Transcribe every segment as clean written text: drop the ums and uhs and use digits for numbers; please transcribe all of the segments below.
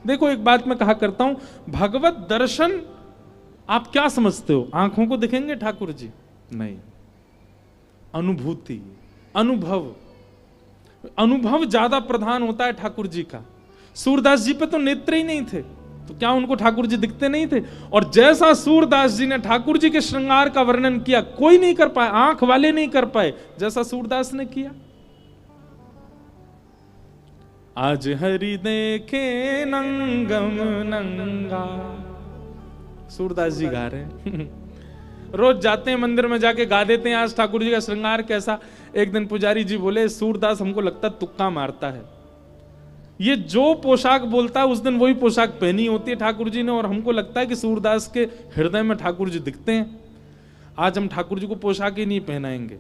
देखो एक बात मैं कहा करता हूं, भगवत दर्शन आप क्या समझते हो? आंखों को दिखेंगे ठाकुर जी? नहीं, अनुभूति, अनुभव, अनुभव ज्यादा प्रधान होता है ठाकुर जी का। सूरदास जी पे तो नेत्र ही नहीं थे, तो क्या उनको ठाकुर जी दिखते नहीं थे? और जैसा सूरदास जी ने ठाकुर जी के श्रृंगार का वर्णन किया, कोई नहीं कर पाए, आंख वाले नहीं कर पाए जैसा सूरदास ने किया। आज हरि देखे नंगम नंगा, सूरदास जी गा रहे हैं। रोज जाते हैं मंदिर में, जाके गा देते हैं आज ठाकुर जी का श्रृंगार कैसा। एक दिन पुजारी जी बोले, सूरदास हमको लगता तुक्का मारता है, ये जो पोशाक बोलता है उस दिन वही पोशाक पहनी होती है ठाकुर जी ने, और हमको लगता है कि सूरदास के हृदय में ठाकुर जी दिखते हैं। आज हम ठाकुर जी को पोशाक ही नहीं पहनाएंगे,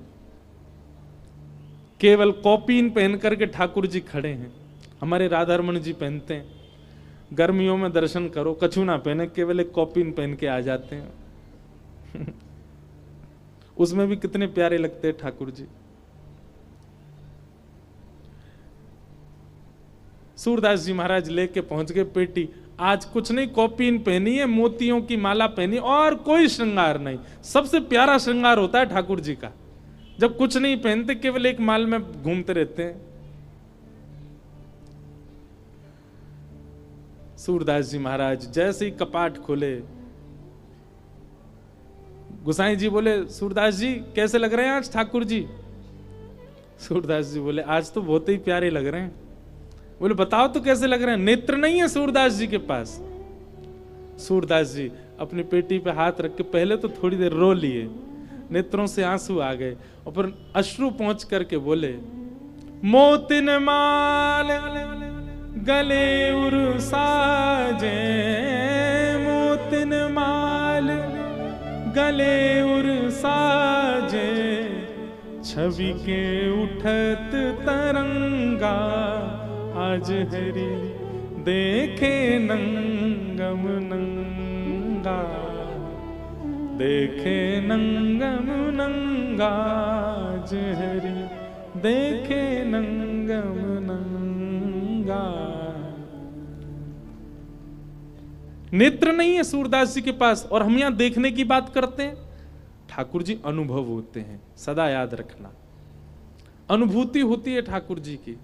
केवल कॉपीन पहन करके ठाकुर जी खड़े हैं। हमारे राधारमण जी पहनते हैं, गर्मियों में दर्शन करो कछु ना पहने, केवल एक कॉपीन पहन के आ जाते हैं। उसमें भी कितने प्यारे लगते हैं ठाकुर जी। सूरदास जी महाराज लेके पहुंच गए पेटी, आज कुछ नहीं, कॉपीन पहनी है, मोतियों की माला पहनी, और कोई श्रृंगार नहीं। सबसे प्यारा श्रृंगार होता है ठाकुर जी का, जब कुछ नहीं पहनते, केवल एक माल में घूमते रहते हैं। सूरदास जी महाराज जैसे ही कपाट खोले, गोसाई जी बोले, सूरदास जी कैसे लग रहे हैं आज ठाकुर जी? सूरदास जी बोले, आज तो बहुत ही प्यारे लग रहे हैं। बोले, बताओ तो कैसे लग रहे हैं? नेत्र नहीं है सूरदास जी के पास। सूरदास जी अपनी पेटी पे हाथ रख के पहले तो थोड़ी देर रो लिए, नेत्रों से आंसू आ गए, और फिर अश्रु पहुंच करके बोले, मोतिन माल गले उर साजे, मोतिन माल गले उर साजे, छवि के उठत तरंगा, आज हरि देखे नंगम नंगा, देखे नंगम नंगा, आज हरि देखे नंगम नंगा। नेत्र नहीं है सूरदास जी के पास, और हम यहां देखने की बात करते हैं। ठाकुर जी अनुभव होते हैं, सदा याद रखना, अनुभूति होती है ठाकुर जी की।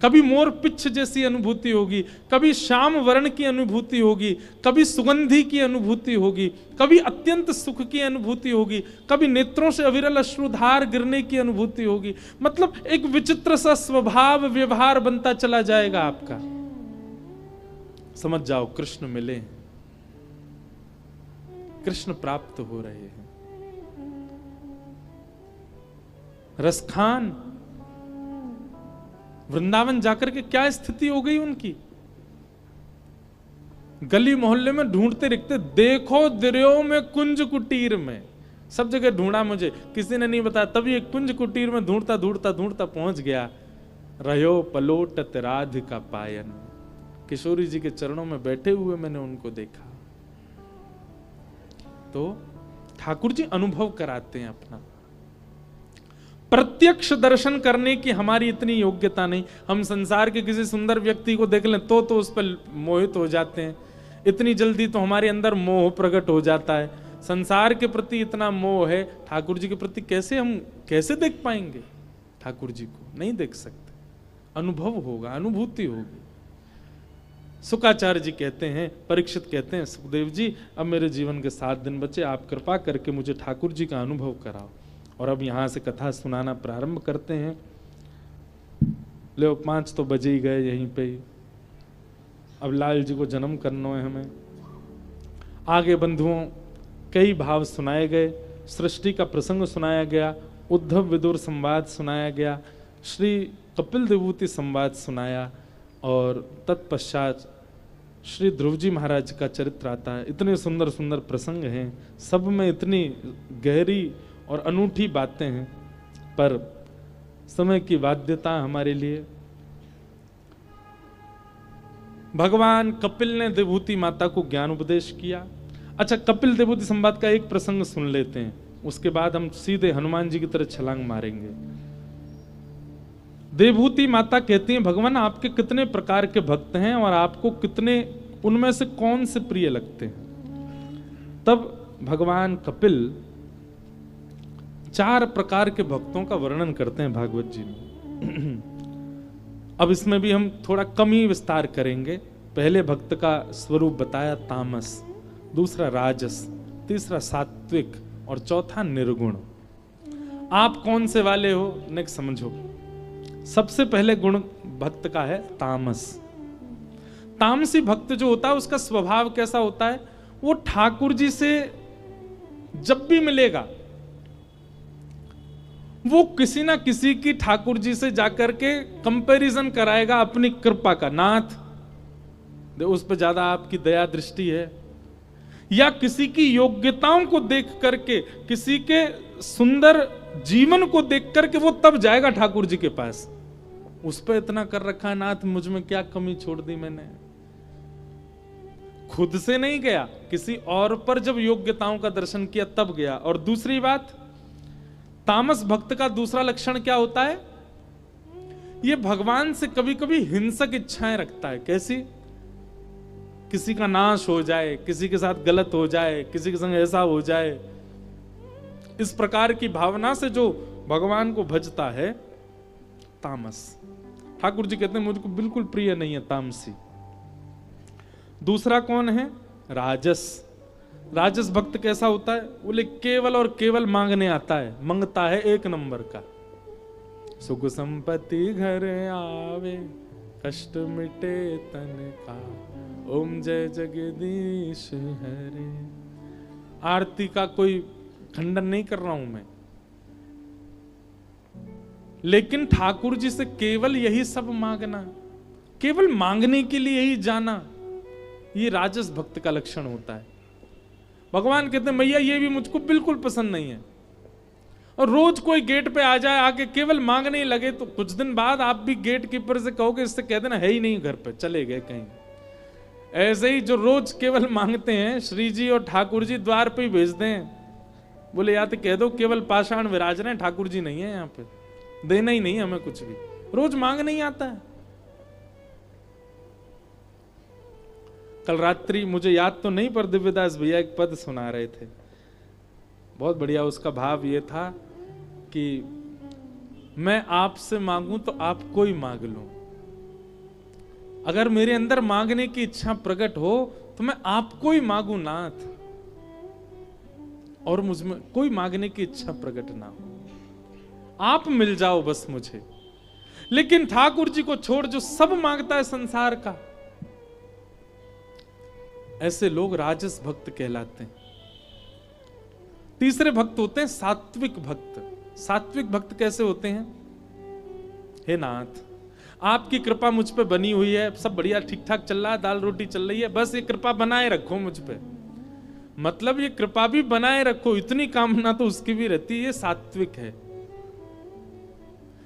कभी मोर पिच्छ जैसी अनुभूति होगी, कभी श्याम वर्ण की अनुभूति होगी, कभी सुगंधी की अनुभूति होगी, कभी अत्यंत सुख की अनुभूति होगी, कभी नेत्रों से अविरल अश्रुधार गिरने की अनुभूति होगी। मतलब एक विचित्र सा स्वभाव व्यवहार बनता चला जाएगा आपका। समझ जाओ कृष्ण मिले हैं, कृष्ण प्राप्त हो रहे हैं। रसखान वृंदावन जाकर के क्या स्थिति हो गई उनकी, गली मोहल्ले में ढूंढते रखते, देखो दरियो में कुंज कुटीर में, सब जगह ढूंढा, मुझे किसी ने नहीं बताया। तभी एक कुंज कुटीर में ढूंढता ढूंढता ढूंढता पहुंच गया। रयो पलोटत राधिका पायन, किशोरी जी के चरणों में बैठे हुए मैंने उनको देखा। तो ठाकुर जी अनुभव कराते हैं अपना। प्रत्यक्ष दर्शन करने की हमारी इतनी योग्यता नहीं। हम संसार के किसी सुंदर व्यक्ति को देख लें तो उस पर मोहित हो जाते हैं, इतनी जल्दी तो हमारे अंदर मोह प्रकट हो जाता है। संसार के प्रति इतना मोह है, ठाकुर जी के प्रति कैसे देख पाएंगे? ठाकुर जी को नहीं देख सकते। अनुभव होगा, अनुभूति होगी। शुकाचार्य जी कहते हैं, परीक्षित कहते हैं, सुखदेव जी अब मेरे जीवन के 7 दिन बचे, आप कृपा करके मुझे ठाकुर जी का अनुभव कराओ। और अब यहां से कथा सुनाना प्रारंभ करते हैं। ले 5 तो बजे ही गए यहीं पे ही। अब लाल जी को जन्म करना है हमें। आगे बंधुओं कई भाव सुनाए गए, सृष्टि का प्रसंग सुनाया गया, उद्धव विदुर संवाद सुनाया गया, श्री कपिल देवूति संवाद सुनाया, और तत्पश्चात श्री ध्रुव जी महाराज का चरित्र आता है। इतने सुंदर सुंदर प्रसंग हैं, सब में इतनी गहरी और अनूठी बातें हैं, पर समय की बाध्यता हमारे लिए। भगवान कपिल ने देवहूति माता को ज्ञान उपदेश किया। अच्छा, कपिल देवहूति संवाद का एक प्रसंग सुन लेते हैं, उसके बाद हम सीधे हनुमान जी की तरह छलांग मारेंगे। देवभूति माता कहती हैं, भगवान आपके कितने प्रकार के भक्त हैं और आपको कितने, उनमें से कौन से प्रिय लगते हैं। तब भगवान कपिल 4 प्रकार के भक्तों का वर्णन करते हैं भागवत जी में। अब इसमें भी हम थोड़ा कम ही विस्तार करेंगे। पहले भक्त का स्वरूप बताया तामस, दूसरा राजस, तीसरा सात्विक और चौथा निर्गुण। आप कौन से वाले हो, नेक्स्ट समझो। सबसे पहले गुण भक्त का है तामस। तामसी भक्त जो होता है उसका स्वभाव कैसा होता है, वो ठाकुर जी से जब भी मिलेगा वो किसी ना किसी की ठाकुर जी से जाकर के कंपैरिजन कराएगा अपनी कृपा का। नाथ उस पर ज्यादा आपकी दया दृष्टि है, या किसी की योग्यताओं को देख करके, किसी के सुंदर जीवन को देख करके वो तब जाएगा ठाकुर जी के पास। उस पर इतना कर रखा है, नाथ मुझ में क्या कमी छोड़ दी मैंने। खुद से नहीं गया, किसी और पर जब योग्यताओं का दर्शन किया तब गया। और दूसरी बात, तामस भक्त का दूसरा लक्षण क्या होता है, ये भगवान से कभी कभी हिंसक इच्छाएं रखता है। कैसी? किसी का नाश हो जाए, किसी के साथ गलत हो जाए, किसी के संग ऐसा हो जाए, इस प्रकार की भावना से जो भगवान को भजता है तामस। ठाकुर जी कहते हैं मुझको बिल्कुल प्रिय नहीं है तामसी। दूसरा कौन है? राजस। राजस भक्त कैसा होता है? बोले केवल और केवल मांगने आता है, मांगता है 1 नंबर का। सुख संपत्ति घर आवे, कष्ट मिटे तन का, ओम जय जगदीश हरे। आरती का कोई खंडन नहीं कर रहा हूं मैं, लेकिन ठाकुर जी से केवल यही सब मांगना, केवल मांगने के लिए ही जाना, ये राजस भक्त का लक्षण होता है। भगवान कहते हैं मैया ये भी मुझको बिल्कुल पसंद नहीं है। और रोज कोई गेट पे आ जाए, आके केवल मांगने लगे, तो कुछ दिन बाद आप भी गेट कीपर से कहोगे, इससे कह देना है ही नहीं घर पे, चले गए कहीं। ऐसे ही जो रोज केवल मांगते हैं, श्री जी और ठाकुर जी द्वार पे ही भेजते हैं। बोले या तो कह दो केवल पाषाण विराज रहे हैं, ठाकुर जी नहीं है यहाँ पे, देना ही नहीं हमें कुछ भी, रोज मांग नहीं आता है। कल रात्रि मुझे याद तो नहीं, पर दिव्यदास भैया एक पद सुना रहे थे, बहुत बढ़िया। उसका भाव ये था कि मैं आपसे मांगूं तो आपको ही मांग लूं। अगर मेरे अंदर मांगने की इच्छा प्रकट हो तो मैं आपको ही मांगू नाथ, और मुझमें कोई मांगने की इच्छा प्रकट ना हो, आप मिल जाओ बस मुझे। लेकिन ठाकुर जी को छोड़ जो सब मांगता है संसार का, ऐसे लोग राजस भक्त कहलाते हैं। तीसरे भक्त होते हैं सात्विक भक्त। सात्विक भक्त कैसे होते हैं? हे नाथ, आपकी कृपा मुझ पे बनी हुई है, सब बढ़िया ठीक ठाक चल रहा है, दाल रोटी चल रही है, बस ये कृपा बनाए रखो मुझ पे। मतलब ये कृपा भी बनाए रखो, इतनी कामना तो उसकी भी रहती है। ये सात्विक है,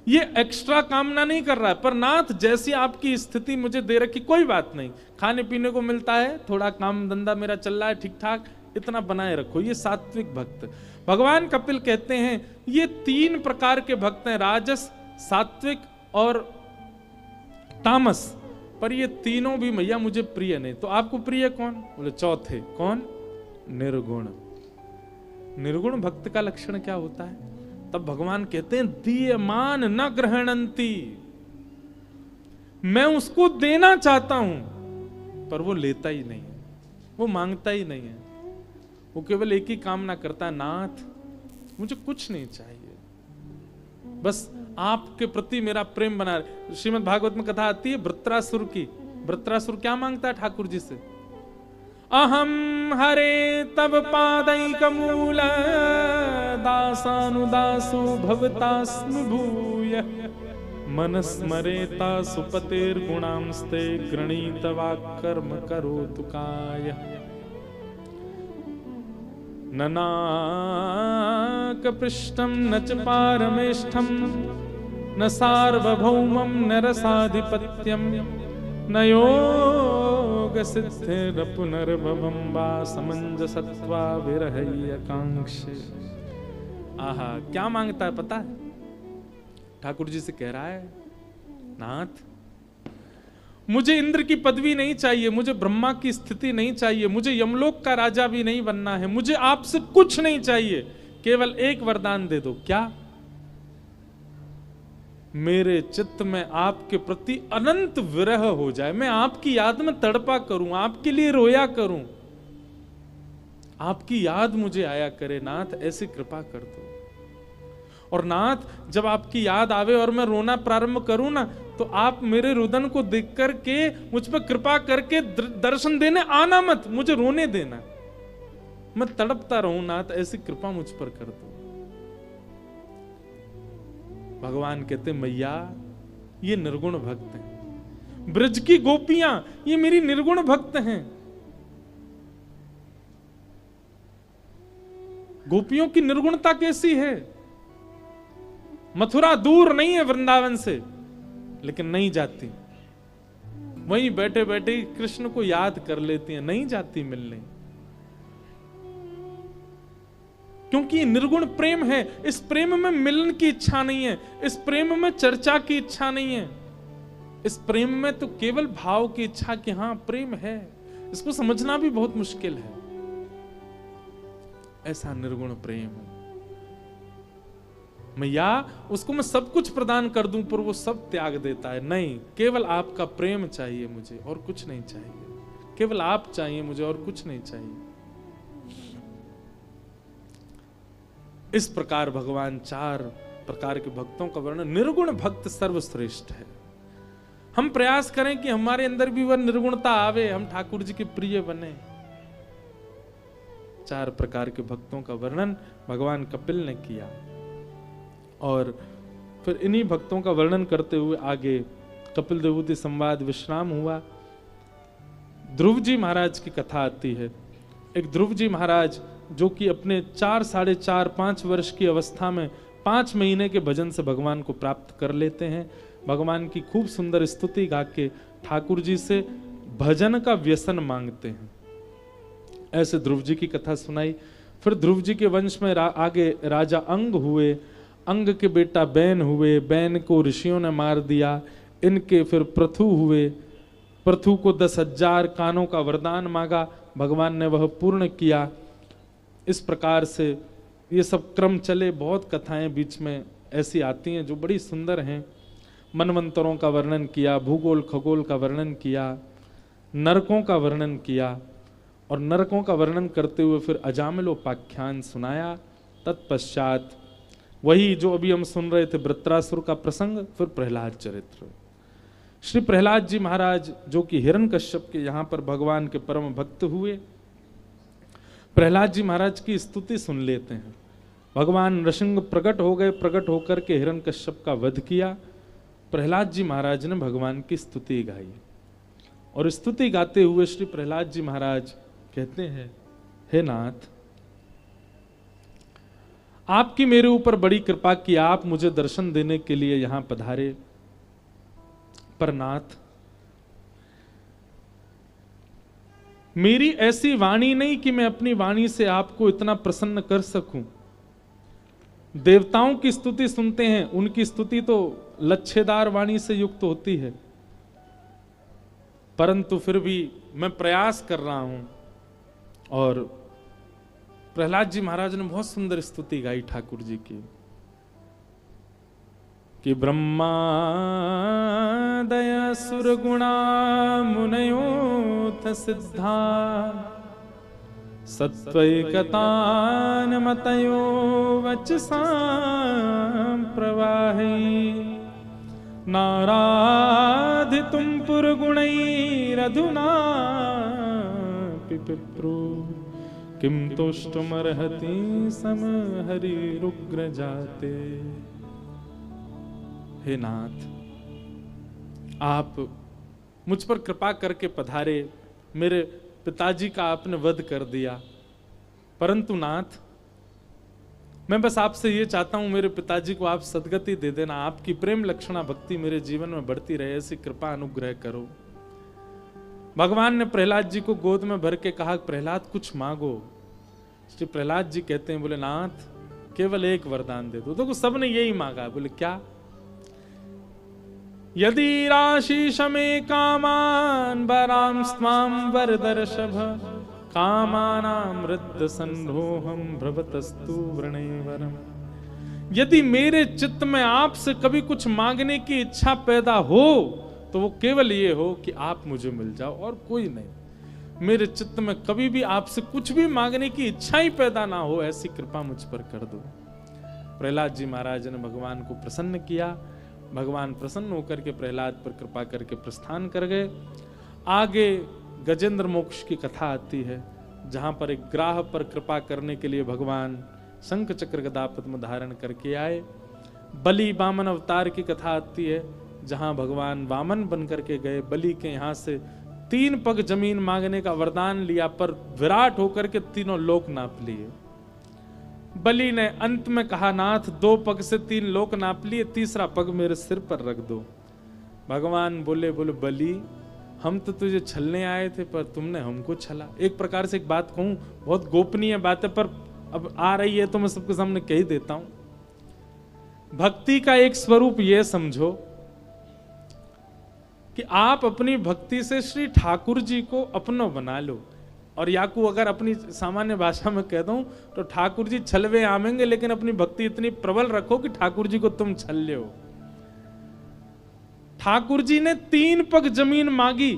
ये एक्स्ट्रा कामना नहीं कर रहा है, पर नाथ जैसी आपकी स्थिति मुझे दे रखी, कोई बात नहीं, खाने पीने को मिलता है, थोड़ा काम धंधा मेरा चल रहा है ठीक ठाक, इतना बनाए रखो। ये सात्विक भक्त। भगवान कपिल कहते हैं ये 3 प्रकार के भक्त हैं, राजस, सात्विक और तामस। पर ये तीनों भी मैया मुझे प्रिय नहीं। तो आपको प्रिय कौन? बोले चौथे। कौन? निर्गुण। निर्गुण भक्त का लक्षण क्या होता है? तब भगवान कहते हैं दीयमान न ग्रहणंती, मैं उसको देना चाहता हूं पर वो लेता ही नहीं है, वो मांगता ही नहीं है, वो केवल एक ही कामना करता है, नाथ मुझे कुछ नहीं चाहिए, बस आपके प्रति मेरा प्रेम बना रहे। श्रीमद् भागवत में कथा आती है वृत्रासुर की। वृत्रासुर क्या मांगता है ठाकुर जी से? अहम हरे तब पादैकमूल दासानुदासो भवतास्मि भूय मनस्मरेता सुपतेर्गुणांस्ते गृणीतवा कर्म करोतु काय न नाकपृष्ठं न च पारमेष्ठं न सार्वभौमं न रसाधिपत्यं न योगसिद्धिरपुनर्भवं वा समंजसत्वा विरहय्यकांक्षे। आहा, क्या मांगता है पता है? ठाकुर जी से कह रहा है नाथ, मुझे इंद्र की पदवी नहीं चाहिए, मुझे ब्रह्मा की स्थिति नहीं चाहिए, मुझे यमलोक का राजा भी नहीं बनना है, मुझे आपसे कुछ नहीं चाहिए, केवल एक वरदान दे दो। क्या? मेरे चित्त में आपके प्रति अनंत विरह हो जाए, मैं आपकी याद में तड़पा करूं, आपके लिए रोया करूं, आपकी याद मुझे आया करे। नाथ, ऐसी कृपा कर दो। और नाथ, जब आपकी याद आवे और मैं रोना प्रारंभ करूं ना, तो आप मेरे रुदन को देख करके मुझ पर कृपा करके दर्शन देने आना मत, मुझे रोने देना, मैं तड़पता रहूं। नाथ, ऐसी कृपा मुझ पर कर दो। भगवान कहते, मैया ये निर्गुण भक्त हैं, ब्रज की गोपियां ये मेरी निर्गुण भक्त हैं। गोपियों की निर्गुणता कैसी है? मथुरा दूर नहीं है वृंदावन से, लेकिन नहीं जाती, वहीं बैठे बैठे कृष्ण को याद कर लेती हैं, नहीं जाती मिलने, क्योंकि ये निर्गुण प्रेम है। इस प्रेम में मिलन की इच्छा नहीं है, इस प्रेम में चर्चा की इच्छा नहीं है, इस प्रेम में तो केवल भाव की इच्छा कि हां प्रेम है। इसको समझना भी बहुत मुश्किल है, ऐसा निर्गुण प्रेम। मैया, उसको मैं सब कुछ प्रदान कर दूं पर वो सब त्याग देता है। नहीं, केवल आपका प्रेम चाहिए मुझे और कुछ नहीं चाहिए, केवल आप चाहिए मुझे और कुछ नहीं चाहिए। इस प्रकार भगवान 4 प्रकार के भक्तों का वर्णन। निर्गुण भक्त सर्वश्रेष्ठ है। हम प्रयास करें कि हमारे अंदर भी वह निर्गुणता आवे, हम ठाकुर जी के प्रिय बने। 4 प्रकार के भक्तों का वर्णन भगवान कपिल ने किया, और फिर इन्हीं भक्तों का वर्णन करते हुए आगे कपिल देवहूति संवाद विश्राम हुआ। ध्रुव जी महाराज की कथा आती है। एक ध्रुव जी महाराज जो कि अपने 4, 4.5, 5 वर्ष की अवस्था में 5 महीने के भजन से भगवान को प्राप्त कर लेते हैं। भगवान की खूब सुंदर स्तुति गा के ठाकुर जी से भजन का व्यसन मांगते हैं। ऐसे ध्रुव जी की कथा सुनाई। फिर ध्रुव जी के वंश में आगे राजा अंग हुए, अंग के बेटा बैन हुए, बैन को ऋषियों ने मार दिया। इनके फिर पृथु हुए, पृथु को 10,000 कानों का वरदान मांगा, भगवान ने वह पूर्ण किया। इस प्रकार से ये सब क्रम चले। बहुत कथाएं बीच में ऐसी आती हैं जो बड़ी सुंदर हैं। मनवंतरों का वर्णन किया, भूगोल खगोल का वर्णन किया, नरकों का वर्णन किया, और नरकों का वर्णन करते हुए फिर अजामिलोपाख्यान सुनाया। तत्पश्चात वही जो अभी हम सुन रहे थे वृत्रासुर का प्रसंग, फिर प्रहलाद चरित्र। श्री प्रहलाद जी महाराज जो कि हिरण्यकश्यप के यहाँ पर भगवान के परम भक्त हुए, प्रहलाद जी महाराज की स्तुति सुन लेते हैं। भगवान नृसिंह प्रकट हो गए, प्रकट होकर के हिरण्यकश्यप का वध किया। प्रहलाद जी महाराज ने भगवान की स्तुति गाई, और स्तुति गाते हुए श्री प्रहलाद जी महाराज कहते हैं, हे नाथ, आपकी मेरे ऊपर बड़ी कृपा की, आप मुझे दर्शन देने के लिए यहां पधारे। पर नाथ, मेरी ऐसी वाणी नहीं कि मैं अपनी वाणी से आपको इतना प्रसन्न कर सकूं। देवताओं की स्तुति सुनते हैं, उनकी स्तुति तो लच्छेदार वाणी से युक्त होती है, परंतु फिर भी मैं प्रयास कर रहा हूं। और प्रहलाद जी महाराज ने बहुत सुंदर स्तुति गाई ठाकुर जी की कि ब्रह्मादय सुरगुणा मुनयोथ सिद्धा सत्वैकतान मतयो वचसां प्रवाहे नाराधितुं पुरगुणैरधुना पिप्रो किम तुष्टुमर्हति समहरिरुग्र जाते। हे नाथ, आप मुझ पर कृपा करके पधारे। मेरे पिताजी का आपने वध कर दिया, परंतु नाथ, मैं बस आपसे ये चाहता हूं, मेरे पिताजी को आप सदगति दे देना। आपकी प्रेम लक्षणा भक्ति मेरे जीवन में बढ़ती रहे, ऐसी कृपा अनुग्रह करो। भगवान ने प्रहलाद जी को गोद में भर के कहा, प्रहलाद कुछ मांगो। श्री प्रहलाद जी कहते हैं, बोले नाथ, केवल एक वरदान दे दो। देखो सबने यही मांगा। बोले क्या? यदि राशि शमे कामान वराम स्वाम वरदर्शभ कामानामृत संरोहम भ्रवतस्तु वृणेवरम। यदि मेरे चित्त में आपसे कभी कुछ मांगने की इच्छा पैदा हो तो वो केवल ये हो कि आप मुझे मिल जाओ और कोई नहीं। मेरे चित्त में कभी भी आपसे कुछ भी मांगने की इच्छा ही पैदा ना हो, ऐसी कृपा मुझ पर कर दो। प्रहलाद जी महाराज ने भगवान को प्रसन्न किया। भगवान प्रसन्न होकर के प्रहलाद पर कृपा करके प्रस्थान कर गए। आगे गजेंद्र मोक्ष की कथा आती है, जहां पर एक ग्राह पर कृपा करने के लिए भगवान शंख चक्र गदा पद्म धारण करके आए। बलि वामन अवतार की कथा आती है, जहां भगवान वामन बन करके गए। बलि के यहां से 3 पग जमीन मांगने का वरदान लिया, पर विराट होकर के तीनों लोक नाप लिए। बलि ने अंत में कहा, नाथ 2 पग से 3 लोक नाप लिए, तीसरा पग मेरे सिर पर रख दो। भगवान बोले बलि, हम तो तुझे छलने आए थे पर तुमने हमको छला। एक प्रकार से एक बात कहूं, बहुत गोपनीय बात है, पर अब आ रही है तो मैं सबके सामने कह ही देता हूं। भक्ति का एक स्वरूप यह समझो कि आप अपनी भक्ति से श्री ठाकुर जी को अपना बना लो। और याकू अगर अपनी सामान्य भाषा में कह दूं तो ठाकुर जी छलवे आमेंगे, लेकिन अपनी भक्ति इतनी प्रबल रखो कि ठाकुर जी को तुम छल ले हो। ठाकुर जी ने 3 पग जमीन मांगी,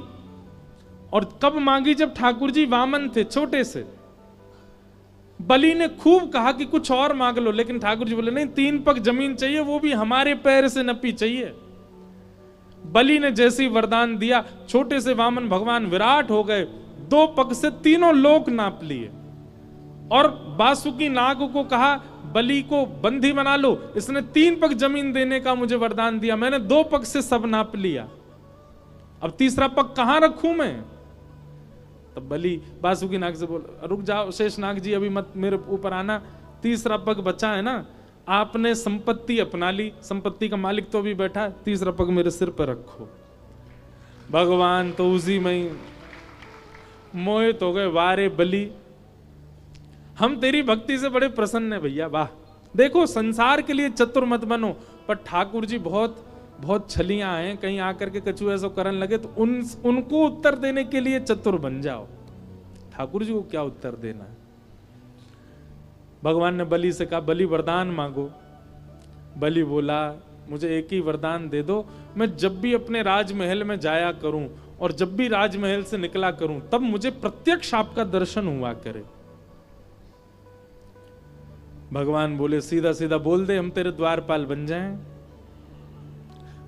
और कब मांगी? जब ठाकुर जी वामन थे, छोटे से। बलि ने खूब कहा कि कुछ और मांग लो, लेकिन ठाकुर जी बोले नहीं, 3 पग जमीन चाहिए, वो भी हमारे पैर से नपी चाहिए। बलि ने जैसे ही वरदान दिया, छोटे से वामन भगवान विराट हो गए। 2 पग से तीनों लोक नाप लिए। और बासुकी नाग को कहा, बलि को बंदी बना लो, इसने 3 पग जमीन देने का मुझे वरदान दिया, मैंने 2 पग से सब नाप लिया, अब तीसरा पग कहां रखूं मैं? तब बलि बासुकी नाग से बोल, रुक जाओ शेष नाग जी, अभी मत मेरे ऊपर आना, तीसरा पग बचा है ना, आपने संपत्ति अपना ली, संपत्ति का मालिक तो अभी बैठा, तीसरा पग मेरे सिर पर रखो। भगवान तो उसी में ही मोहित हो गए। वारे बलि, हम तेरी भक्ति से बड़े प्रसन्न है भैया, वाह। देखो, संसार के लिए चतुर मत बनो, पर ठाकुर जी बहुत बहुत छलियां हैं, कहीं आकर के कछु ऐसा करने लगे तो उनको उत्तर देने के लिए चतुर बन जाओ। ठाकुर जी को क्या उत्तर देना है? भगवान ने बलि से कहा, बलि वरदान मांगो। बलि बोला, मुझे एक ही वरदान दे दो, मैं जब भी अपने राजमहल में जाया करूं और जब भी राजमहल से निकला करूं, तब मुझे प्रत्यक्ष आपका दर्शन हुआ करे। भगवान बोले, सीधा सीधा बोल दे, हम तेरे द्वारपाल बन जाएं।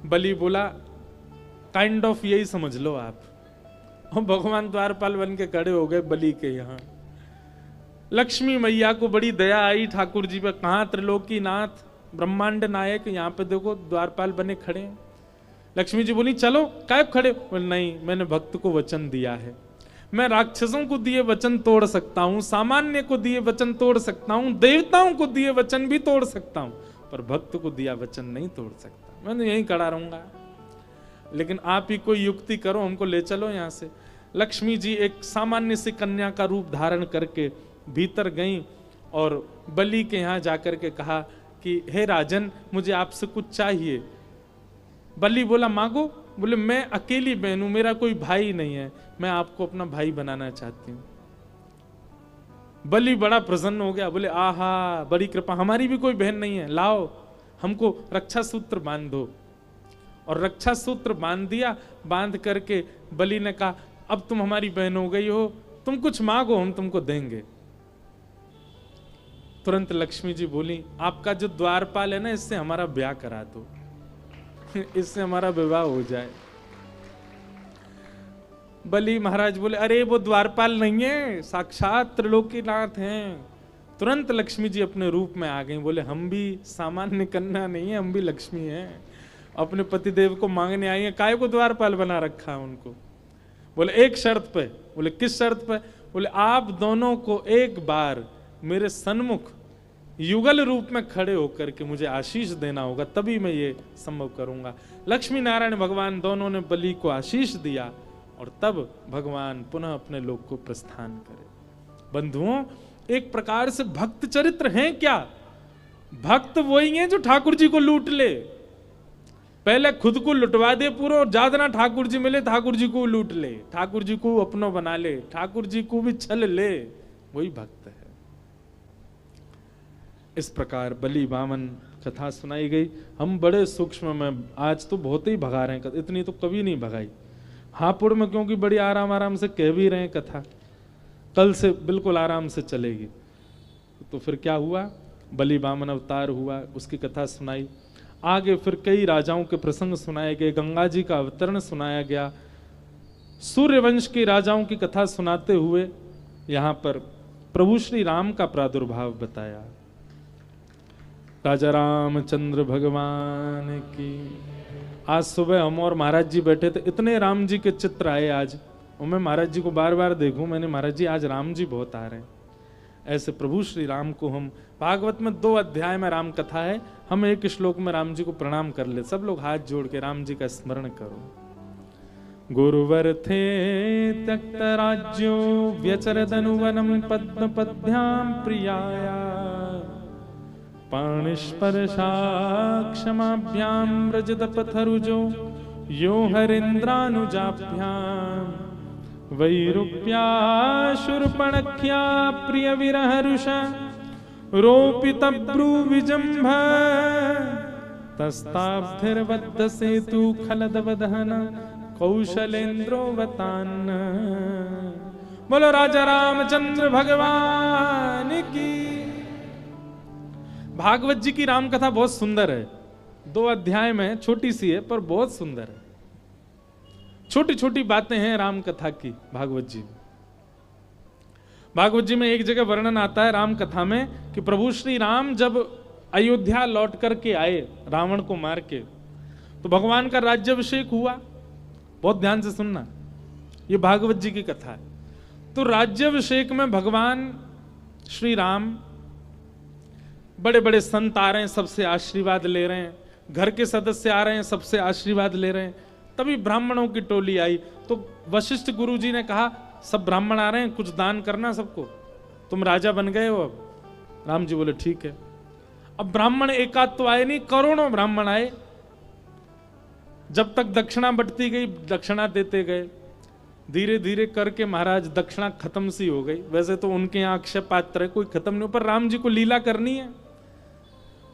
बलि बोला, काइंड ऑफ यही समझ लो आप। और भगवान द्वारपाल बन के खड़े हो गए बलि के यहां। लक्ष्मी मैया को बड़ी दया आई ठाकुर जी पे, कहां त्रिलोकीनाथ ब्रह्मांड नायक, यहां पे देखो द्वारपाल बने खड़े हैं। लक्ष्मी जी बोली, चलो, काय खड़े? बोले, नहीं, मैंने भक्त को वचन दिया है, मैं राक्षसों को दिए वचन तोड़ सकता हूं, सामान्य को दिए वचन तोड़ सकता हूं, देवताओं को दिए वचन भी तोड़ सकता हूं, पर भक्त को दिया वचन नहीं तोड़ सकता, मैं तो यहीं खड़ा रहूंगा। लेकिन आप ही कोई युक्ति करो, हमको ले चलो यहां से। लक्ष्मी जी एक सामान्य सी कन्या का रूप धारण करके भीतर गईं और बलि के यहां जाकर के कहा कि हे राजन, मुझे आपसे कुछ चाहिए। बलि बोला, मांगो। बोले, मैं अकेली बहन हूं, मेरा कोई भाई नहीं है, मैं आपको अपना भाई बनाना चाहती हूं। बलि बड़ा प्रसन्न हो गया, बोले, आहा, बड़ी कृपा, हमारी भी कोई बहन नहीं है, लाओ हमको रक्षा सूत्र बांध दो। और रक्षा सूत्र बांध दिया। बांध करके बलि ने कहा, अब तुम हमारी बहन हो गई हो, तुम कुछ मांगो, हम तुमको देंगे। तुरंत लक्ष्मी जी बोली, आपका जो द्वारपाल है ना, इससे हमारा ब्याह करा दो, इससे हमारा विवाह हो जाए। बलि महाराज बोले, अरे वो द्वारपाल नहीं है, साक्षात त्रिलोकीनाथ हैं। तुरंत लक्ष्मी जी अपने रूप में आ गई। बोले, हम भी सामान्य कन्या नहीं है, हम भी लक्ष्मी हैं, अपने पतिदेव को मांगने आई है, काय को द्वारपाल बना रखा है उनको। बोले, एक शर्त पे। बोले, किस शर्त पे? बोले, आप दोनों को एक बार मेरे सन्मुख युगल रूप में खड़े होकर के मुझे आशीष देना होगा, तभी मैं ये संभव करूंगा। लक्ष्मी नारायण भगवान दोनों ने बलि को आशीष दिया और तब भगवान पुनः अपने लोक को प्रस्थान करे। बंधुओं, एक प्रकार से भक्त चरित्र हैं क्या? भक्त वही है जो ठाकुर जी को लूट ले। पहले खुद को लुटवा दे पूरा, और जादना ठाकुर जी मिले ठाकुर जी को लूट ले, ठाकुर जी को अपनो बना ले, ठाकुर जी को भी छल ले, वही भक्त है। इस प्रकार बलि वामन कथा सुनाई गई। हम बड़े सूक्ष्म में आज तो बहुत ही भगा रहे हैं, इतनी तो कभी नहीं भगाई हापुड़ में, क्योंकि बड़ी आराम आराम से कह भी रहे हैं कथा, कल से बिल्कुल आराम से चलेगी। तो फिर क्या हुआ, बलि वामन अवतार हुआ, उसकी कथा सुनाई। आगे फिर कई राजाओं के प्रसंग सुनाए गए, गंगा जी का अवतरण सुनाया गया, सूर्यवंश के राजाओं की कथा सुनाते हुए यहां पर प्रभु श्री राम का प्रादुर्भाव बताया। राजा रामचंद्र भगवान की। आज सुबह हम और महाराज जी बैठे थे, इतने राम जी के चित्र आए आज, और मैं महाराज जी को बार बार देखूं, मैंने महाराज जी आज राम जी बहुत आ रहे हैं। ऐसे प्रभु श्री राम को हम, भागवत में 2 अध्याय में राम कथा है, हम एक श्लोक में राम जी को प्रणाम कर ले। सब लोग हाथ जोड़ के राम जी का स्मरण करो। गुरुवर थे तक्त राज्यो व्यचरदनुवनम पद्म पद्भ्याम प्रियाया, पाणिस्पर्शा क्षमाभ्याम व्रजत पथरुजो यो हरेन्द्रानुजाभ्याम, वैरूप्या शूर्पणख्या प्रिय विरहरुष रोपित ब्रूविजंभ, तस्ताब्धिर्बद्ध सेतु खलदवदहन कौशलेन्द्रोवतान्न। बोलो राजा रामचंद्र भगवान की। भागवत जी की राम कथा बहुत सुंदर है, 2 अध्याय में, छोटी सी है पर बहुत सुंदर है। छोटी छोटी बातें हैं राम कथा की भागवत जी में। भागवत जी में एक जगह वर्णन आता है राम कथा में कि प्रभु श्री राम जब अयोध्या लौट करके आए रावण को मार के, तो भगवान का राज्याभिषेक हुआ। बहुत ध्यान से सुनना, ये भागवत जी की कथा है। तो राज्याभिषेक में भगवान श्री राम, बड़े बड़े संत आ रहे हैं, सबसे आशीर्वाद ले रहे हैं, घर के सदस्य आ रहे हैं, सबसे आशीर्वाद ले रहे हैं। तभी ब्राह्मणों की टोली आई, तो वशिष्ठ गुरु जी ने कहा सब ब्राह्मण आ रहे हैं, कुछ दान करना सबको, तुम राजा बन गए हो अब। राम जी बोले ठीक है। अब ब्राह्मण एकाध तो आए नहीं, करोड़ों ब्राह्मण आए। जब तक दक्षिणा बढ़ती गई, दक्षिणा देते गए, धीरे धीरे करके महाराज दक्षिणा खत्म सी हो गई। वैसे तो उनके यहाँ अक्षय पात्र है, कोई खत्म नहीं, पर राम जी को लीला करनी है।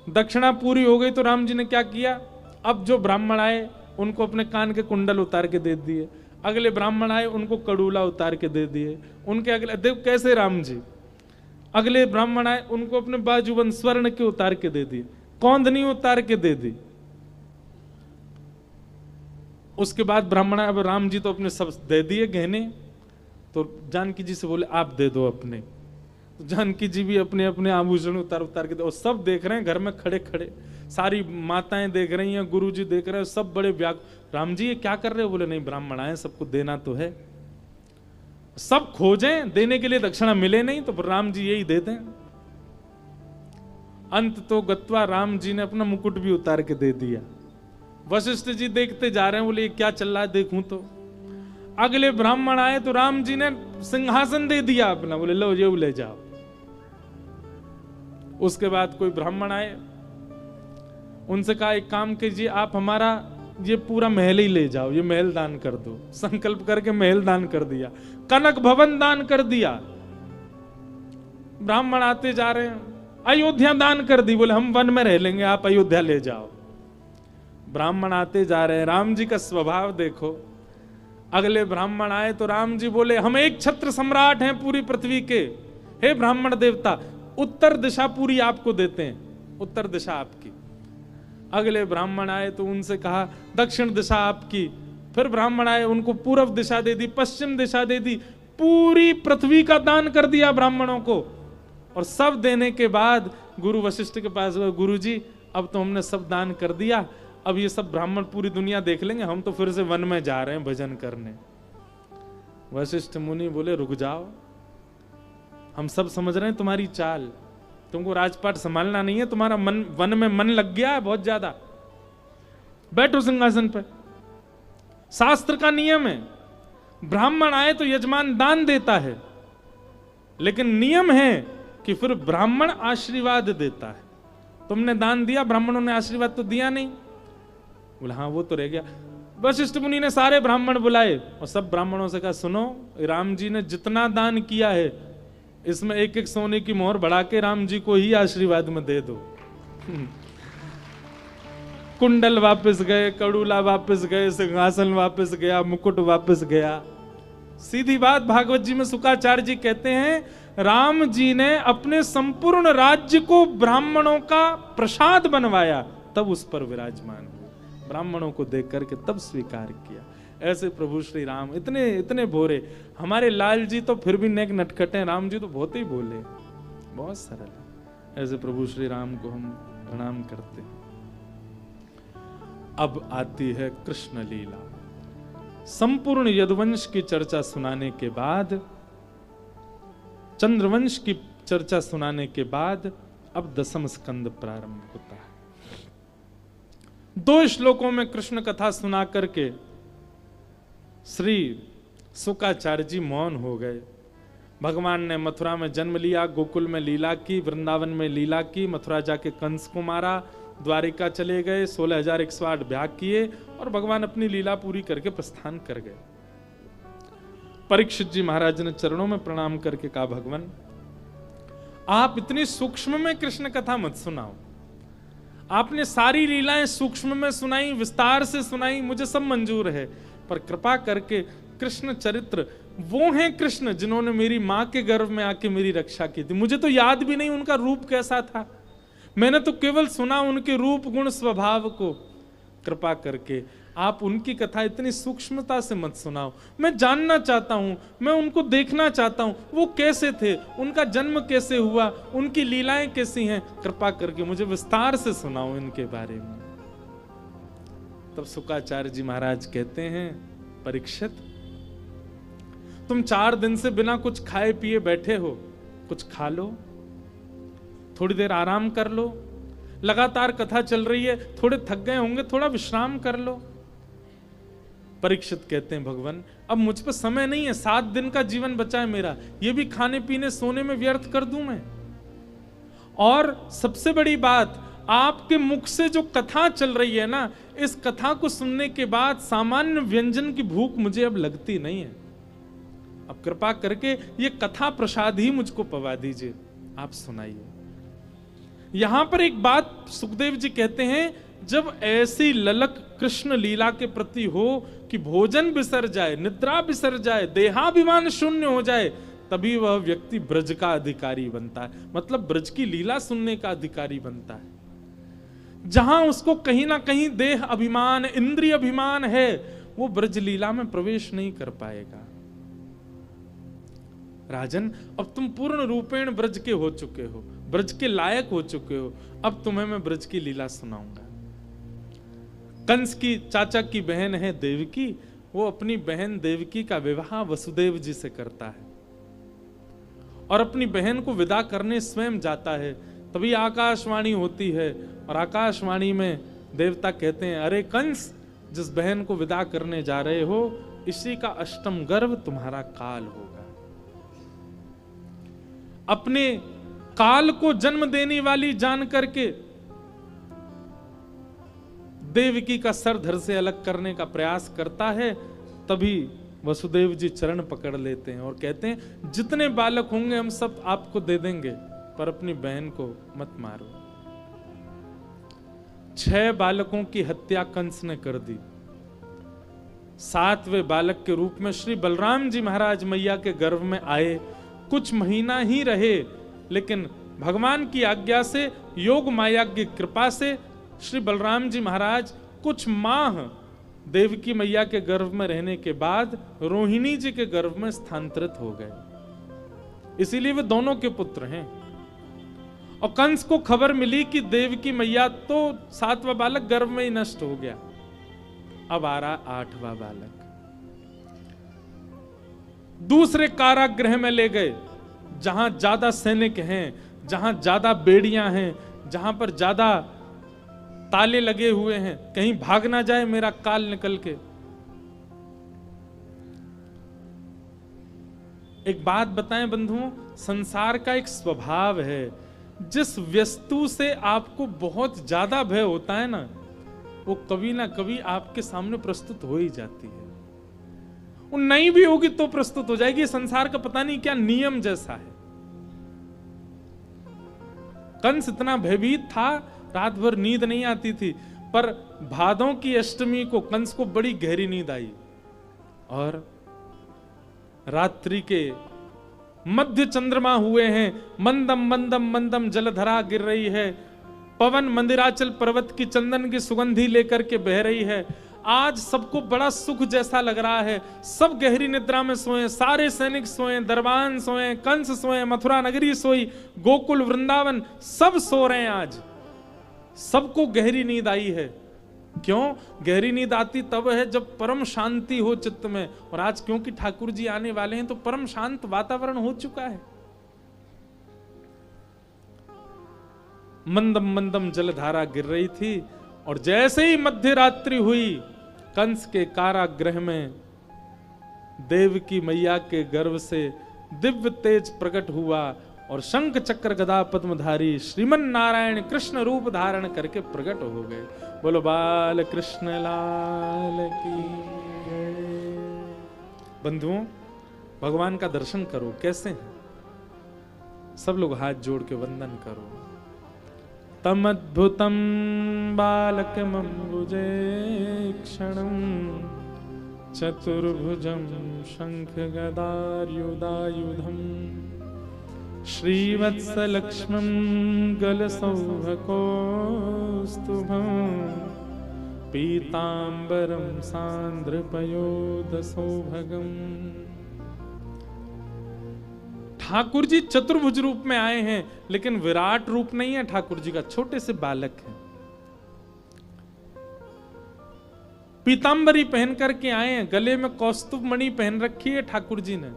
दक्षिणा पूरी हो गई तो राम जी ने क्या किया, अब जो ब्राह्मण आए उनको अपने कान के कुंडल उतार के दे दिए, अगले ब्राह्मण आए उनको कड़ूला उतार के दे दिए, उनके अगले, देख कैसे राम जी, अगले ब्राह्मण आए उनको अपने बाजूबंद स्वर्ण के उतार के दे दिए, कौंधनी उतार के दे दी। उसके बाद ब्राह्मण आए, अब राम जी तो अपने सब दे दिए गहने, तो जानकी जी से बोले आप दे दो अपने। तो जानकी जी भी अपने अपने आभूषण उतार उतार के दे, और सब देख रहे हैं घर में खड़े खड़े, सारी माताएं देख रही हैं, गुरु जी देख रहे हैं, सब बड़े राम जी ये क्या कर रहे हो? बोले नहीं ब्राह्मण आए, सबको देना तो है। सब खोजें देने के लिए, दक्षिणा मिले नहीं तो राम जी यही दे दें। अंत तो गत्वा राम जी ने अपना मुकुट भी उतार के दे दिया। वशिष्ठ जी देखते जा रहे हैं, बोले क्या चल रहा है देखूं तो। अगले ब्राह्मण आए तो राम जी ने सिंहासन दे दिया अपना, बोले लो ये ले जाओ। उसके बाद कोई ब्राह्मण आए, उनसे कहा एक काम कीजिए, आप हमारा ये पूरा महल ही ले जाओ, ये महल दान कर दो। संकल्प करके महल दान कर दिया, कनक भवन दान कर दिया। ब्राह्मण आते जा रहे हैं, अयोध्या दान कर दी, बोले हम वन में रह लेंगे, आप अयोध्या ले जाओ। ब्राह्मण आते जा रहे हैं, राम जी का स्वभाव देखो। अगले ब्राह्मण आए तो राम जी बोले हम एक छत्र सम्राट हैं पूरी पृथ्वी के, हे ब्राह्मण देवता, उत्तर दिशा पूरी आपको देते हैं, उत्तर दिशा आपकी। अगले ब्राह्मण आए तो उनसे कहा दक्षिण दिशा आपकी। फिर ब्राह्मण आए, उनको पूर्व दिशा दे दी, पश्चिम दिशा दे दी, पूरी पृथ्वी का दान कर दिया ब्राह्मणों को। और सब देने के बाद गुरु वशिष्ठ के पास गए, गुरु जी अब तो हमने सब दान कर दिया, अब ये सब ब्राह्मण पूरी दुनिया देख लेंगे, हम तो फिर से वन में जा रहे हैं भजन करने। वशिष्ठ मुनि बोले रुक जाओ, हम सब समझ रहे हैं तुम्हारी चाल, तुमको राजपाट संभालना नहीं है, तुम्हारा मन वन में मन लग गया है बहुत ज्यादा, बैठो सिंहासन पे। शास्त्र का नियम है, ब्राह्मण आए तो यजमान दान देता है, लेकिन नियम है कि फिर ब्राह्मण आशीर्वाद देता है। तुमने दान दिया, ब्राह्मणों ने आशीर्वाद तो दिया नहीं। बोला हाँ वो तो रह गया। वशिष्ठ मुनि ने सारे ब्राह्मण बुलाए और सब ब्राह्मणों से कहा सुनो, राम जी ने जितना दान किया है इसमें एक एक सोने की मोहर बढ़ा के राम जी को ही आशीर्वाद में दे दो। कुंडल वापस गए, कड़ूला वापस गए, सिंहासन वापस गया, मुकुट वापस गया। सीधी बात भागवत जी में शुक्राचार्य जी कहते हैं राम जी ने अपने संपूर्ण राज्य को ब्राह्मणों का प्रसाद बनवाया, तब उस पर विराजमान हुए। ब्राह्मणों को देख करके तब स्वीकार किया। ऐसे प्रभु श्री राम इतने इतने भोरे। हमारे लाल जी तो फिर भी नेक नटखट हैं, राम जी तो बहुत ही भोले, बहुत सरल है। ऐसे प्रभु श्री राम को हम प्रणाम करते हैं। अब आती है कृष्ण लीला। संपूर्ण यदुवंश की चर्चा सुनाने के बाद, चंद्रवंश की चर्चा सुनाने के बाद अब दसम स्कंद प्रारंभ होता है। 2 श्लोकों में कृष्ण कथा सुना करके श्री शुक्राचार्य जी मौन हो गए। भगवान ने मथुरा में जन्म लिया, गोकुल में लीला की, वृंदावन में लीला की, मथुरा जाके कंस को मारा, द्वारिका चले गए, 16,108 ब्याह किए और भगवान अपनी लीला पूरी करके प्रस्थान कर गए। परीक्षित जी महाराज ने चरणों में प्रणाम करके कहा भगवान आप इतनी सूक्ष्म में कृष्ण कथा मत सुनाओ। आपने सारी लीलाएं सूक्ष्म में सुनाई, विस्तार से सुनाई, मुझे सब मंजूर है, पर कृपा करके कृष्ण चरित्र वो हैं कृष्ण जिन्होंने मेरी मां के गर्भ में आके मेरी रक्षा की थी। मुझे तो याद भी नहीं उनका रूप कैसा था, मैंने तो केवल सुना उनके रूप गुण स्वभाव को। कृपा करके आप उनकी कथा इतनी सूक्ष्मता से मत सुनाओ। मैं जानना चाहता हूं, मैं उनको देखना चाहता हूं, वो कैसे थे, उनका जन्म कैसे हुआ, उनकी लीलाएं कैसी हैं। कृपा करके मुझे विस्तार से सुनाओ इनके बारे में। तब शुक्राचार्य जी महाराज कहते हैं परीक्षित तुम 4 दिन से बिना कुछ खाए पिए बैठे हो, कुछ खा लो, थोड़ी देर आराम कर लो। लगातार कथा चल रही है, थोड़े थक गए होंगे, थोड़ा विश्राम कर लो। परीक्षित कहते हैं भगवान अब मुझ पर समय नहीं है, 7 दिन का जीवन बचा है मेरा, ये भी खाने पीने सोने में व्यर्थ कर दूं मैं? और सबसे बड़ी बात, आपके मुख से जो कथा चल रही है ना, इस कथा को सुनने के बाद सामान्य व्यंजन की भूख मुझे अब लगती नहीं है। अब कृपा करके ये कथा प्रसाद ही मुझको पवा दीजिए, आप सुनाइए। यहां पर एक बात सुखदेव जी कहते हैं, जब ऐसी ललक कृष्ण लीला के प्रति हो कि भोजन बिसर जाए, निद्रा बिसर जाए, देहाभिमान शून्य हो जाए, तभी वह व्यक्ति ब्रज का अधिकारी बनता है, मतलब ब्रज की लीला सुनने का अधिकारी बनता है। जहां उसको कहीं ना कहीं देह अभिमान, इंद्रिय अभिमान है, वो ब्रज लीला में प्रवेश नहीं कर पाएगा। राजन अब तुम पूर्ण रूपेण ब्रज के हो चुके हो, ब्रज के लायक हो चुके हो, अब तुम्हें मैं ब्रज की लीला सुनाऊंगा। कंस की चाचा की बहन है देवकी, वो अपनी बहन देवकी का विवाह वसुदेव जी से करता है और अपनी बहन को विदा करने स्वयं जाता है। तभी आकाशवाणी होती है और आकाशवाणी में देवता कहते हैं अरे कंस, जिस बहन को विदा करने जा रहे हो इसी का अष्टम गर्भ तुम्हारा काल होगा। अपने काल को जन्म देने वाली जान करके देवकी का सर धड़ से अलग करने का प्रयास करता है। तभी वसुदेव जी चरण पकड़ लेते हैं और कहते हैं जितने बालक होंगे हम सब आपको दे देंगे, पर अपनी बहन को मत मारो। 6 बालकों की हत्या कंस ने कर दी। 7वें बालक के रूप में श्री बलराम जी महाराज मैया के गर्भ में आए। कुछ महीना ही रहे, लेकिन भगवान की आज्ञा से, योग माया की कृपा से श्री बलराम जी महाराज कुछ माह देवकी मैया के गर्भ में रहने के बाद रोहिणी जी के गर्भ में स्थानांतरित हो गए। इसीलिए वे दोनों के पुत्र हैं। और कंस को खबर मिली कि देवकी मैया तो 7वां बालक गर्भ में ही नष्ट हो गया, अब आ रहा 8वां बालक। दूसरे कारागृह में ले गए, जहां ज्यादा सैनिक हैं, जहां ज्यादा बेड़ियां हैं, जहां पर ज्यादा ताले लगे हुए हैं, कहीं भाग ना जाए मेरा काल निकल के। एक बात बताएं बंधुओं, संसार का एक स्वभाव है, जिस वस्तु से आपको बहुत ज्यादा भय होता है ना, वो कभी ना कभी आपके सामने प्रस्तुत हो ही जाती है। वो नहीं भी होगी तो प्रस्तुत हो जाएगी। संसार का पता नहीं क्या नियम जैसा है। कंस इतना भयभीत था, रात भर नींद नहीं आती थी, पर भादों की अष्टमी को कंस को बड़ी गहरी नींद आई और रात्रि के मध्य चंद्रमा हुए हैं, मंदम मंदम मंदम जलधरा गिर रही है, पवन मंदिराचल पर्वत की चंदन की सुगंधी लेकर के बह रही है। आज सबको बड़ा सुख जैसा लग रहा है। सब गहरी निद्रा में सोए, सारे सैनिक सोए, दरबान सोए, कंस सोए, मथुरा नगरी सोई, गोकुल वृंदावन सब सो रहे हैं। आज सबको गहरी नींद आई है। क्यों गहरी नींद आती तब है जब परम शांति हो चित्त में। और आज क्योंकि ठाकुर जी आने वाले हैं तो परम शांत वातावरण हो चुका है। मंदम मंदम जलधारा गिर रही थी और जैसे ही मध्य रात्रि हुई, कंस के कारागृह में देवकी मैया के गर्भ से दिव्य तेज प्रकट हुआ और शंख चक्र गदा पद्मधारी श्रीमन नारायण कृष्ण रूप धारण करके प्रकट हो गए। बोलो बाल कृष्ण लाल की जय। बंधुओं, भगवान का दर्शन करो, कैसे हैं सब लोग हाथ जोड़ के वंदन करो। तम अद्भुतम बालकमम्बुजे क्षणम चतुर्भुजम शंख गदायुधायुधम श्रीवत्सलक्ष्मं गलसौभकोस्तुभं पीतांबरं सांद्रपयोधसौभगम्। ठाकुर जी चतुर्भुज रूप में आए हैं, लेकिन विराट रूप नहीं है ठाकुर जी का, छोटे से बालक हैं। पीतांबरी पहन करके आए हैं, गले में कौस्तुभ मणि पहन रखी है ठाकुर जी ने।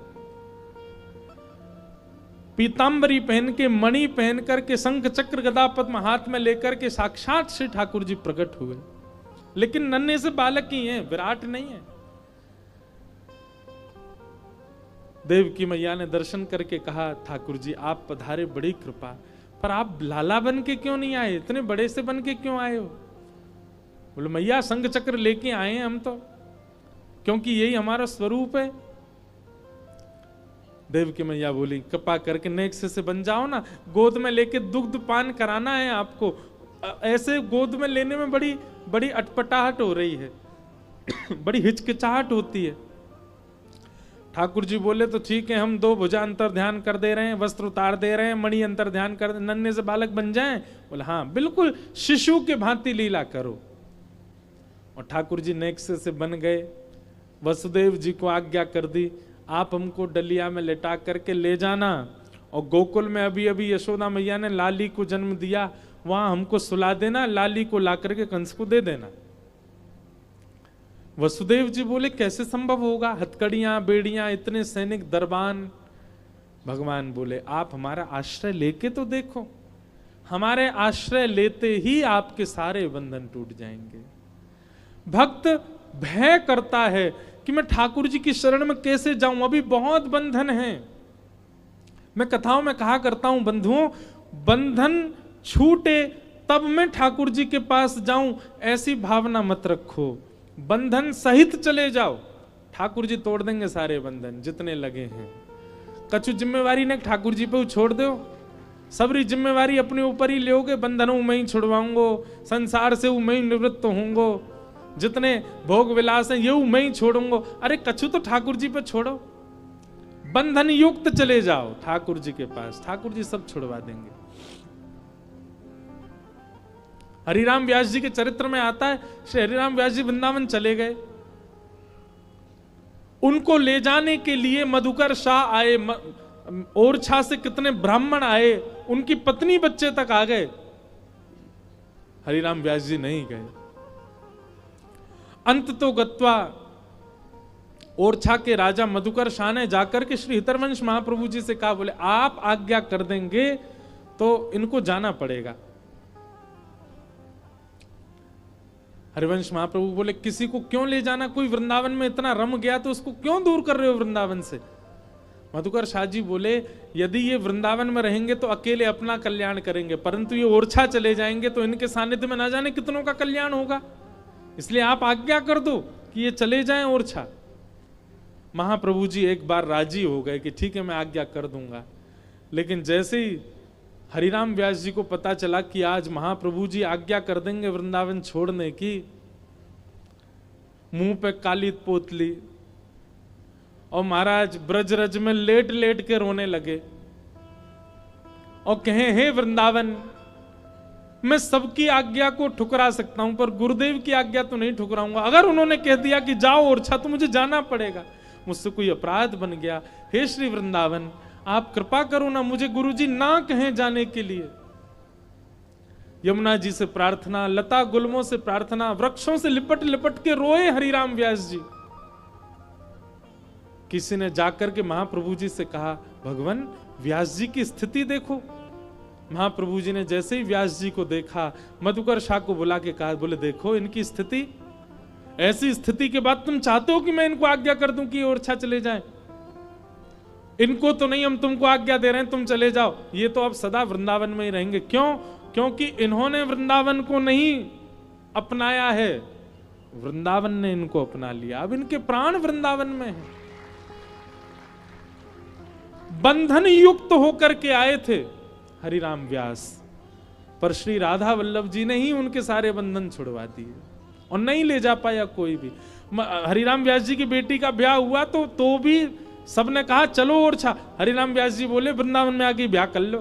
पीतांबरी पहन के, मणि पहन करके, शंख चक्र गदा पद्म हाथ में लेकर के साक्षात श्री ठाकुर जी प्रकट हुए, लेकिन नन्हे से बालक ही हैं, विराट नहीं है। देवकी मैया ने दर्शन करके कहा, ठाकुर जी आप पधारे, बड़ी कृपा, पर आप लाला बन के क्यों नहीं आए, इतने बड़े से बन के क्यों आए हो? बोले मैया शंख चक्र लेके आए हैं हम तो, क्योंकि यही हमारा स्वरूप है। देवकी मैया बोली कृपा करके नेक्स्ट से बन जाओ ना, गोद में लेके दुग्ध पान कराना है आपको। ऐसे गोद में लेने में बड़ी बड़ी अटपटाहट हो रही है बड़ी हिचकिचाहट होती है। ठाकुर जी बोले तो ठीक है, हम 2 भुजा अंतर ध्यान कर दे रहे हैं, वस्त्र उतार दे रहे हैं, मणि अंतर ध्यान कर, नन्हे से बालक बन जाएं। बोले हाँ बिल्कुल शिशु के भांति लीला करो। और ठाकुर जी नेक्स्ट से बन गए। वसुदेव जी को आज्ञा कर दी, आप हमको डलिया में लेटा करके ले जाना, और गोकुल में अभी अभी यशोदा मैया ने लाली को जन्म दिया, वहां हमको सुला देना, लाली को ला करके कंस को दे देना। वसुदेव जी बोले कैसे संभव होगा, हथकड़ियां बेड़ियां, इतने सैनिक दरबान। भगवान बोले आप हमारा आश्रय लेके तो देखो, हमारे आश्रय लेते ही आपके सारे बंधन टूट जाएंगे। भक्त भय करता है कि मैं ठाकुर जी की शरण में कैसे जाऊं, अभी बहुत बंधन हैं। मैं कथाओं में कहा करता हूं बंधुओं, बंधन छूटे तब मैं ठाकुर जी के पास जाऊं, ऐसी भावना मत रखो। बंधन सहित चले जाओ, ठाकुर जी तोड़ देंगे सारे बंधन जितने लगे हैं। कछु जिम्मेवारी ने ठाकुर जी पे छोड़ दो, सबरी जिम्मेवारी अपने ऊपर ही लोगे। बंधनों में ही छुड़वाऊंगो, संसार से मैं ही निवृत्त होऊंगो, जितने भोग विलास हैं ये मैं ही छोड़ूंगो। अरे कछु तो ठाकुर जी पे छोड़ो, बंधन युक्त चले जाओ ठाकुर जी के पास, ठाकुर जी सब छुड़वा देंगे। हरिराम व्यास जी के चरित्र में आता है, श्री हरिराम व्यास जी वृंदावन चले गए, उनको ले जाने के लिए मधुकर शाह आए, ओरछा से कितने ब्राह्मण आए, उनकी पत्नी बच्चे तक आ गए, हरिराम व्यास जी नहीं गए। अंत तो गत्वा ओरछा के राजा मधुकर शाह ने जाकर के श्री हितरवंश महाप्रभु जी से कहा, बोले आप आज्ञा कर देंगे तो इनको जाना पड़ेगा। हरिवंश महाप्रभु बोले किसी को क्यों ले जाना, कोई वृंदावन में इतना रम गया तो उसको क्यों दूर कर रहे हो वृंदावन से। मधुकर शाह जी बोले यदि ये वृंदावन में रहेंगे तो अकेले अपना कल्याण करेंगे, परंतु ये ओरछा चले जाएंगे तो इनके सानिध्य में ना जाने कितनों का कल्याण होगा। इसलिए आप आज्ञा कर दो कि ये चले जाएं ओरछा। महाप्रभु जी एक बार राजी हो गए कि ठीक है मैं आज्ञा कर दूंगा। लेकिन जैसे ही हरिराम व्यास जी को पता चला कि आज महाप्रभु जी आज्ञा कर देंगे वृंदावन छोड़ने की, मुंह पे काली पोतली और महाराज ब्रजरज में लेट लेट के रोने लगे और कहे हे वृंदावन, मैं सबकी आज्ञा को ठुकरा सकता हूं पर गुरुदेव की आज्ञा तो नहीं ठुकराऊंगा। अगर उन्होंने कह दिया कि जाओ ओरछा तो मुझे जाना पड़ेगा, मुझसे कोई अपराध बन गया। हे श्री वृंदावन, आप कृपा करो ना, मुझे गुरुजी ना कहें जाने के लिए। यमुना जी से प्रार्थना, लता गुल्मों से प्रार्थना, वृक्षों से लिपट लिपट के रोए हरिराम व्यास जी। किसी ने जाकर के महाप्रभु जी से कहा, भगवान व्यास जी की स्थिति देखो। महाप्रभु जी ने जैसे ही व्यास जी को देखा, मधुकर शाह को बुला के कहा, बोले देखो इनकी स्थिति, ऐसी स्थिति के बाद तुम चाहते हो कि मैं इनको आज्ञा कर दूं कि ओरछा चले जाएं? इनको तो नहीं, हम तुमको आज्ञा दे रहे हैं, तुम चले जाओ। ये तो अब सदा वृंदावन में ही रहेंगे। क्यों? क्योंकि इन्होंने वृंदावन को नहीं अपनाया है, वृंदावन ने इनको अपना लिया। अब इनके प्राण वृंदावन में हैं। बंधन युक्त होकर के आए थे हरिराम व्यास, पर श्री राधा वल्लभ जी ने ही उनके सारे बंधन छुड़वा दिए और नहीं ले जा पाया कोई भी। हरिराम व्यास जी की बेटी का ब्याह हुआ तो भी सबने कहा चलो ओरछा। हरिराम व्यास जी बोले वृंदावन में आके ब्याह कर लो।